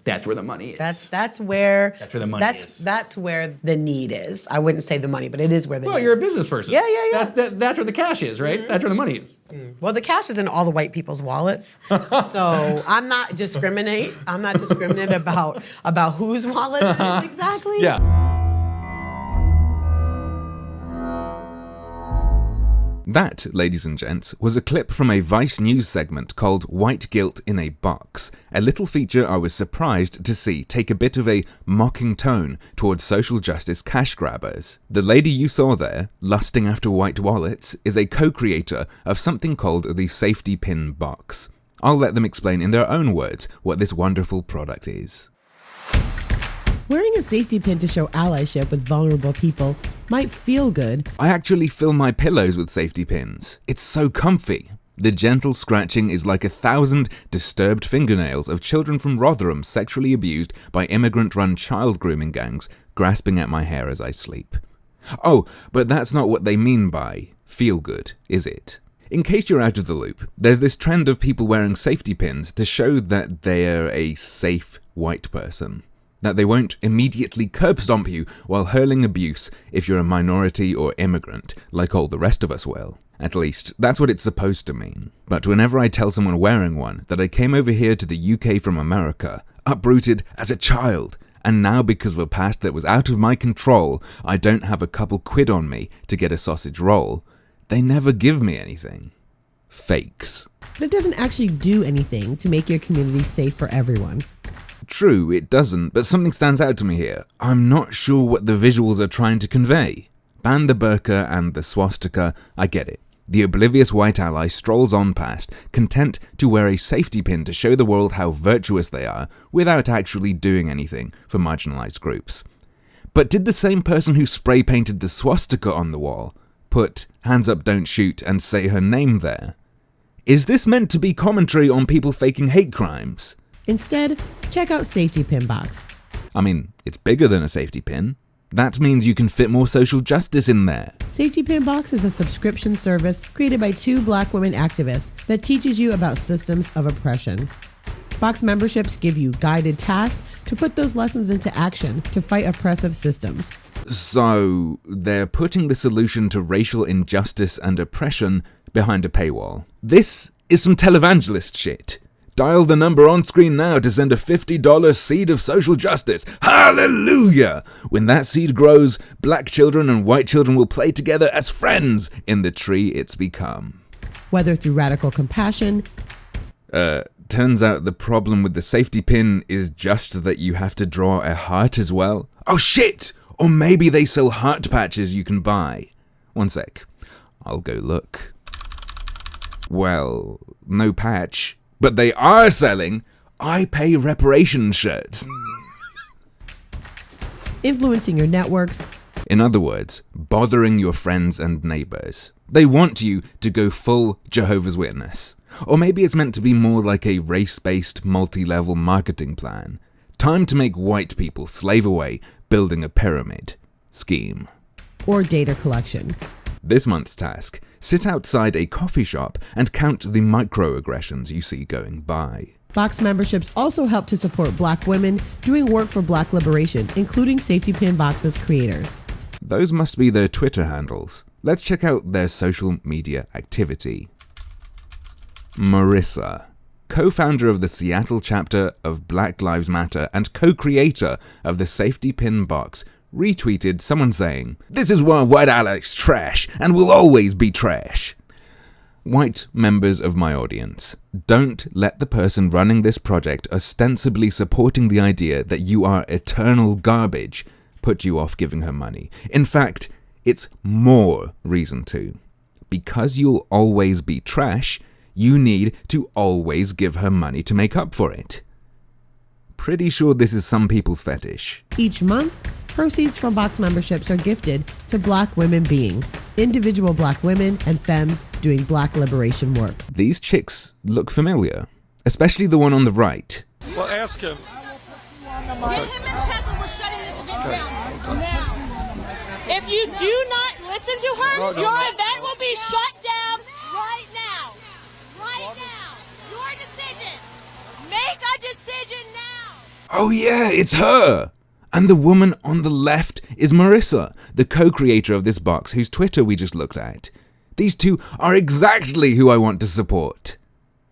That's where the money is. That's where the money is. That's where the need is. I wouldn't say the money, but it is where the need is. Well, you're a business person. Yeah. That's where the cash is, right? Mm-hmm. That's where the money is. Well, the cash is in all the white people's wallets. So I'm not discriminate about whose wallet it is exactly. Yeah. That, ladies and gents, was a clip from a Vice News segment called White Guilt in a Box, a little feature I was surprised to see take a bit of a mocking tone towards social justice cash grabbers. The lady you saw there, lusting after white wallets, is a co-creator of something called the Safety Pin Box. I'll let them explain in their own words what this wonderful product is. Wearing a safety pin to show allyship with vulnerable people might feel good. I actually fill my pillows with safety pins. It's so comfy. The gentle scratching is like 1,000 disturbed fingernails of children from Rotherham sexually abused by immigrant-run child grooming gangs grasping at my hair as I sleep. Oh, but that's not what they mean by feel good, is it? In case you're out of the loop, there's this trend of people wearing safety pins to show that they're a safe white person. That they won't immediately curb stomp you while hurling abuse if you're a minority or immigrant, like all the rest of us will. At least, that's what it's supposed to mean. But whenever I tell someone wearing one that I came over here to the UK from America, uprooted as a child, and now because of a past that was out of my control, I don't have a couple quid on me to get a sausage roll, they never give me anything. Fakes. But it doesn't actually do anything to make your community safe for everyone. True, it doesn't, but something stands out to me here. I'm not sure what the visuals are trying to convey. Ban the burqa and the swastika, I get it. The oblivious white ally strolls on past, content to wear a safety pin to show the world how virtuous they are, without actually doing anything for marginalized groups. But did the same person who spray painted the swastika on the wall put "hands up, don't shoot" and say her name there? Is this meant to be commentary on people faking hate crimes? Instead, check out Safety Pin Box. I mean, it's bigger than a safety pin. That means you can fit more social justice in there. Safety Pin Box is a subscription service created by 2 Black women activists that teaches you about systems of oppression. Box memberships give you guided tasks to put those lessons into action to fight oppressive systems. So, they're putting the solution to racial injustice and oppression behind a paywall. This is some televangelist shit. Dial the number on screen now to send a $50 seed of social justice. Hallelujah! When that seed grows, black children and white children will play together as friends in the tree it's become. Whether through radical compassion. Turns out the problem with the safety pin is just that you have to draw a heart as well. Oh shit! Or maybe they sell heart patches you can buy. One sec. I'll go look. Well, no patch. But they are selling I Pay Reparations shirts. Influencing your networks. In other words, bothering your friends and neighbors. They want you to go full Jehovah's Witness. Or maybe it's meant to be more like a race-based multi-level marketing plan. Time to make white people slave away building a pyramid scheme. Or data collection. This month's task: sit outside a coffee shop and count the microaggressions you see going by. Box memberships also help to support Black women doing work for Black liberation, including Safety Pin Box's creators. Those must be their Twitter handles. Let's check out their social media activity. Marissa, co-founder of the Seattle chapter of Black Lives Matter and co-creator of the Safety Pin Box, retweeted someone saying, "This is why white allies trash and will always be trash." White members of my audience, don't let the person running this project ostensibly supporting the idea that you are eternal garbage put you off giving her money. In fact, it's more reason to. Because you'll always be trash, you need to always give her money to make up for it. Pretty sure this is some people's fetish. Each month, proceeds from Box memberships are gifted to Black women being individual Black women and femmes doing Black liberation work. These chicks look familiar, especially the one on the right. Well, ask him. Get him and check and we're shutting this event down now. If you do not listen to her, your event will be shut down right now. Right now. Your decision. Make a decision now. Oh yeah, it's her! And the woman on the left is Marissa, the co-creator of this box whose Twitter we just looked at. These two are exactly who I want to support.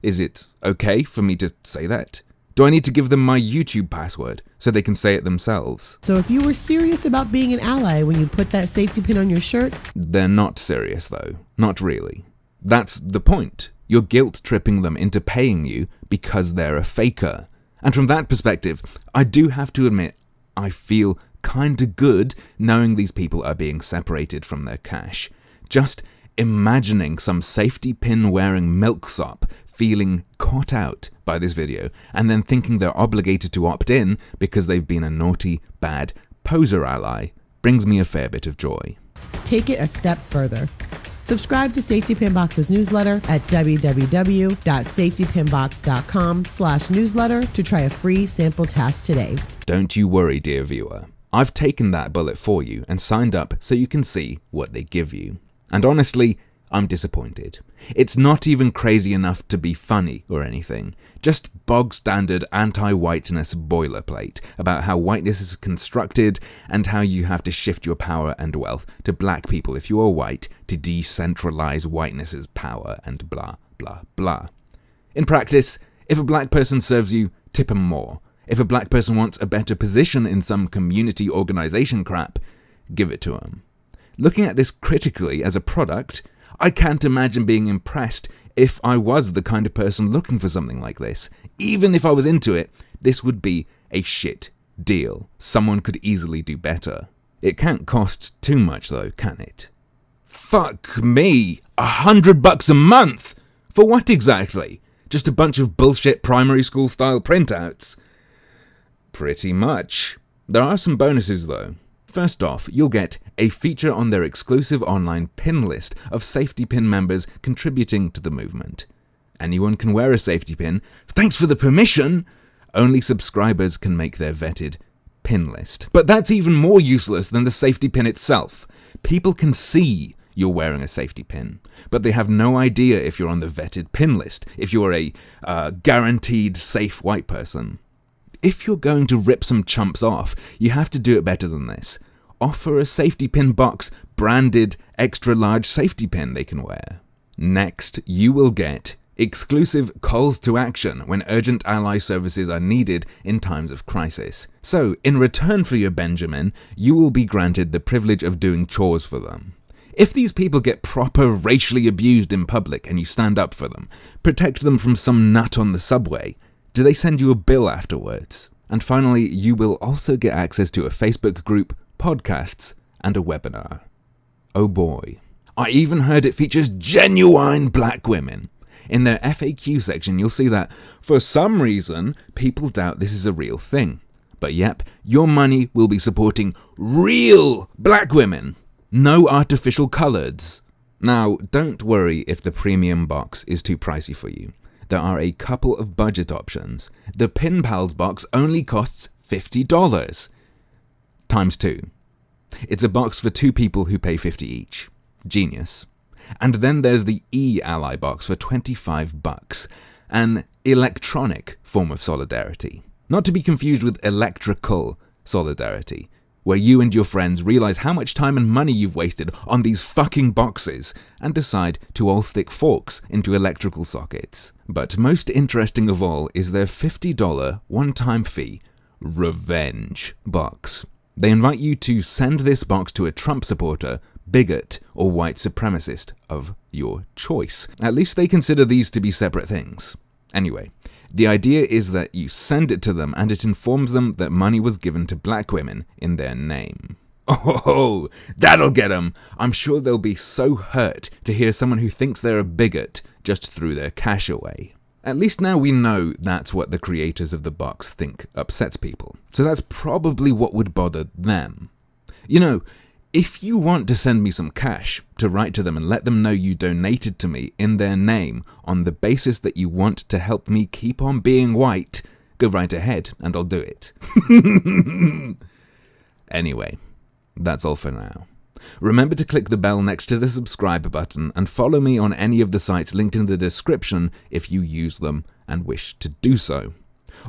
Is it okay for me to say that? Do I need to give them my YouTube password so they can say it themselves? So if you were serious about being an ally when you put that safety pin on your shirt, They're not serious though. Not really. That's the point. You're guilt-tripping them into paying you because they're a faker. And from that perspective, I do have to admit, I feel kinda good knowing these people are being separated from their cash. Just imagining some safety pin wearing milksop feeling caught out by this video and then thinking they're obligated to opt in because they've been a naughty, bad poser ally brings me a fair bit of joy. take it a step further. Subscribe to Safety Pin Box's newsletter at www.safetypinbox.com/newsletter to try a free sample task today. Don't you worry, dear viewer. I've taken that bullet for you and signed up so you can see what they give you. And honestly, I'm disappointed. It's not even crazy enough to be funny or anything. Just bog standard anti-whiteness boilerplate about how whiteness is constructed and how you have to shift your power and wealth to black people if you are white to decentralize whiteness's power and blah, blah, blah. In practice, if a black person serves you, tip them more. If a black person wants a better position in some community organization crap, give it to them. Looking at this critically as a product, I can't imagine being impressed if I was the kind of person looking for something like this. Even if I was into it, this would be a shit deal. Someone could easily do better. It can't cost too much though, can it? Fuck me! $100 a month! For what exactly? Just a bunch of bullshit primary school style printouts? Pretty much. There are some bonuses though. First off, you'll get a feature on their exclusive online pin list of safety pin members contributing to the movement. Anyone can wear a safety pin. Thanks for the permission! Only subscribers can make their vetted pin list. But that's even more useless than the safety pin itself. People can see you're wearing a safety pin, but they have no idea if you're on the vetted pin list, if you're a guaranteed safe white person. If you're going to rip some chumps off, you have to do it better than this. Offer a safety pin box branded extra large safety pin they can wear. Next, you will get exclusive calls to action when urgent ally services are needed in times of crisis. So, in return for your Benjamin, you will be granted the privilege of doing chores for them. If these people get proper racially abused in public and you stand up for them, protect them from some nut on the subway, do they send you a bill afterwards? And finally, you will also get access to a Facebook group, podcasts, and a webinar. Oh boy. I even heard it features genuine black women. In their FAQ section, you'll see that, for some reason, people doubt this is a real thing. But yep, your money will be supporting real black women. No artificial coloreds. Now, don't worry if the premium box is too pricey for you. There are a couple of budget options. The Pin Pals box only costs $50. Times 2. It's a box for 2 people who pay $50 each. Genius. And then there's the E-Ally box for $25. An electronic form of solidarity. Not to be confused with electrical solidarity, where you and your friends realize how much time and money you've wasted on these fucking boxes and decide to all stick forks into electrical sockets. But most interesting of all is their $50 one-time fee revenge box. They invite you to send this box to a Trump supporter, bigot, or white supremacist of your choice. At least they consider these to be separate things. Anyway, the idea is that you send it to them and it informs them that money was given to black women in their name. Oh, that'll get them! I'm sure they'll be so hurt to hear someone who thinks they're a bigot just threw their cash away. At least now we know that's what the creators of the box think upsets people. So that's probably what would bother them. You know, if you want to send me some cash to write to them and let them know you donated to me in their name on the basis that you want to help me keep on being white, go right ahead and I'll do it. Anyway, that's all for now. Remember to click the bell next to the subscribe button and follow me on any of the sites linked in the description if you use them and wish to do so.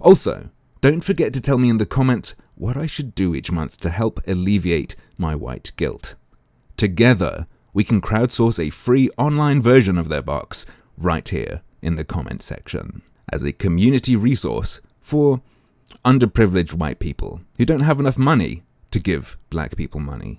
Also, Don't forget to tell me in the comments what I should do each month to help alleviate my white guilt. Together, we can crowdsource a free online version of their box right here in the comment section as a community resource for underprivileged white people who don't have enough money to give black people money.